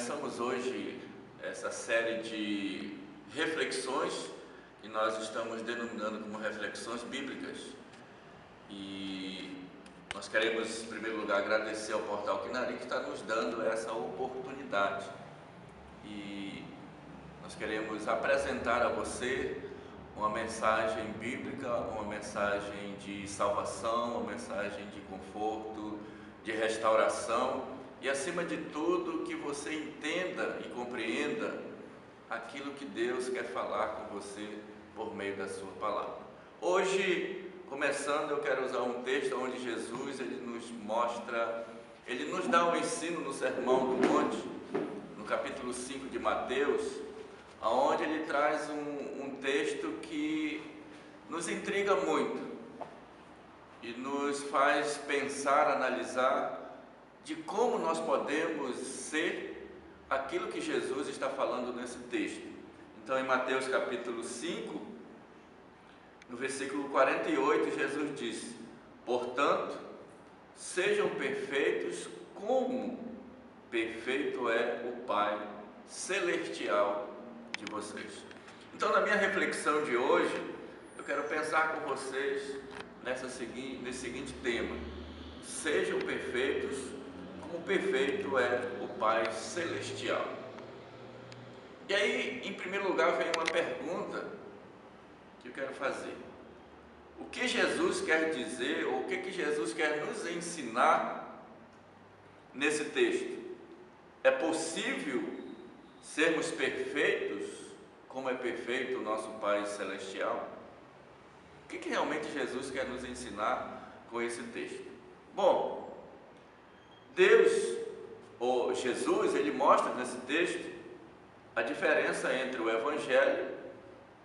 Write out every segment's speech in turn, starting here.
começamos hoje essa série de reflexões que nós estamos denominando como reflexões bíblicas. E nós queremos, em primeiro lugar, agradecer ao Portal Quinari que está nos dando essa oportunidade. E nós queremos apresentar a você uma mensagem bíblica, uma mensagem de salvação, uma mensagem de conforto, de restauração e, acima de tudo, que você entenda e compreenda aquilo que Deus quer falar com você por meio da sua palavra. Hoje, começando, eu quero usar um texto onde Jesus ele nos mostra, ele nos dá um ensino no Sermão do Monte, no capítulo 5 de Mateus, onde ele traz um texto que nos intriga muito e nos faz pensar, analisar de como nós podemos ser aquilo que Jesus está falando nesse texto. Então, em Mateus capítulo 5, no versículo 48, Jesus disse: portanto, sejam perfeitos como perfeito é o Pai Celestial de vocês. Então, na minha reflexão de hoje, eu quero pensar com vocês nesse seguinte tema: sejam perfeitos como perfeito é o Pai Celestial. E aí, em primeiro lugar, vem uma pergunta que eu quero fazer: o que Jesus quer dizer, ou o que Jesus quer nos ensinar nesse texto? É possível sermos perfeitos como é perfeito o nosso Pai Celestial? O que realmente Jesus quer nos ensinar com esse texto? Bom, Deus, ou Jesus, ele mostra nesse texto a diferença entre o Evangelho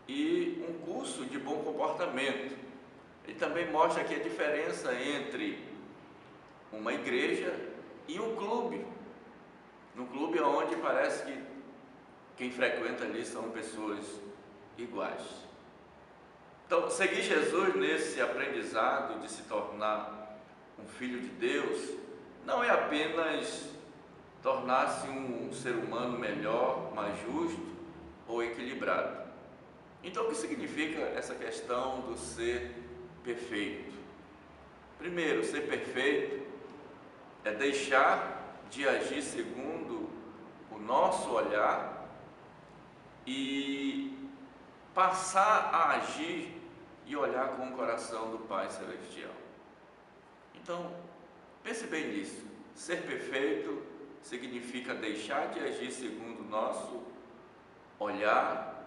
e um curso de bom comportamento. Ele também mostra aqui a diferença entre uma igreja e um clube. No clube onde parece que quem frequenta ali são pessoas iguais. Então, seguir Jesus nesse aprendizado de se tornar um filho de Deus não é apenas tornar-se um ser humano melhor, mais justo ou equilibrado. Então, o que significa essa questão do ser perfeito? Primeiro, ser perfeito é deixar de agir segundo o nosso olhar e passar a agir e olhar com o coração do Pai Celestial. Então, pense bem nisso. Ser perfeito significa deixar de agir segundo o nosso olhar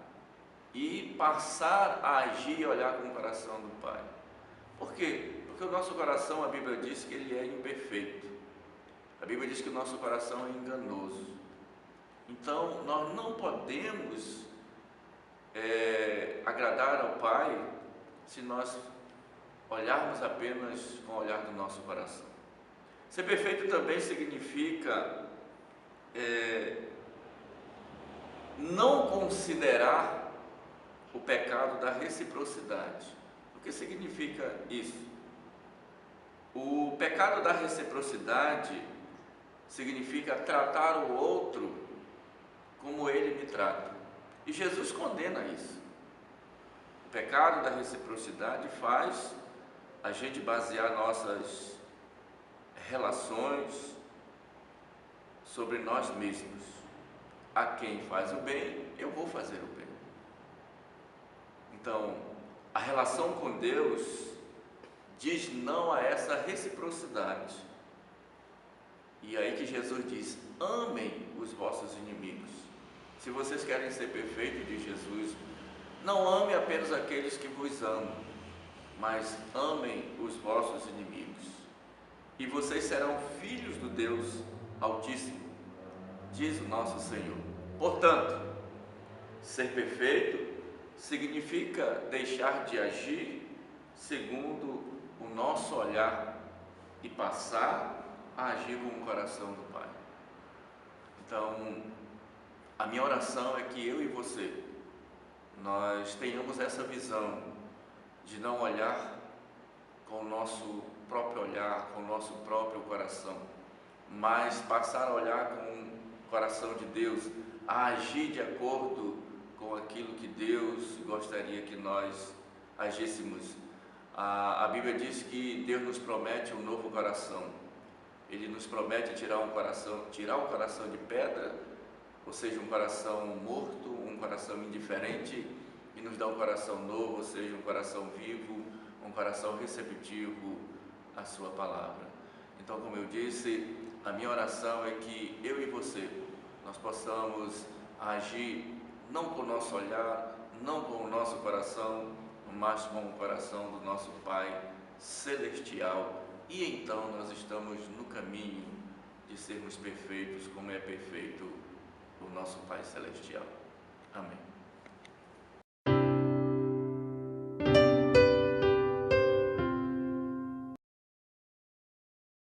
e passar a agir e olhar com o coração do Pai. Por quê? Porque o nosso coração, a Bíblia diz que ele é imperfeito. A Bíblia diz que o nosso coração é enganoso. Então, nós não podemos agradar ao Pai se nós olharmos apenas com o olhar do nosso coração. Ser perfeito também significa não considerar o pecado da reciprocidade. O que significa isso? O pecado da reciprocidade significa tratar o outro como ele me trata. E Jesus condena isso. O pecado da reciprocidade faz a gente basear nossas relações sobre nós mesmos. A quem faz o bem, eu vou fazer o bem. Então, a relação com Deus diz não a essa reciprocidade. E aí que Jesus diz: amem os vossos inimigos. Se vocês querem ser perfeitos, diz Jesus, não ame apenas aqueles que vos amam, mas amem os vossos inimigos. E vocês serão filhos do Deus Altíssimo, diz o nosso Senhor. Portanto, ser perfeito significa deixar de agir segundo o nosso olhar e passar a agir com o coração do Pai. Então, a minha oração é que eu e você, nós tenhamos essa visão de não olhar com o nosso próprio olhar, com o nosso próprio coração, mas passar a olhar com coração de Deus, a agir de acordo com aquilo que Deus gostaria que nós agíssemos. A Bíblia diz que Deus nos promete um novo coração. Ele nos promete tirar o coração de pedra, ou seja, um coração morto, um coração indiferente, e nos dá um coração novo, ou seja, um coração vivo, um coração receptivo à sua palavra. Então, como eu disse, a minha oração é que eu e você, nós possamos agir não com o nosso olhar, não com o nosso coração, mas com o coração do nosso Pai Celestial. E então nós estamos no caminho de sermos perfeitos, como é perfeito o nosso Pai Celestial. Amém.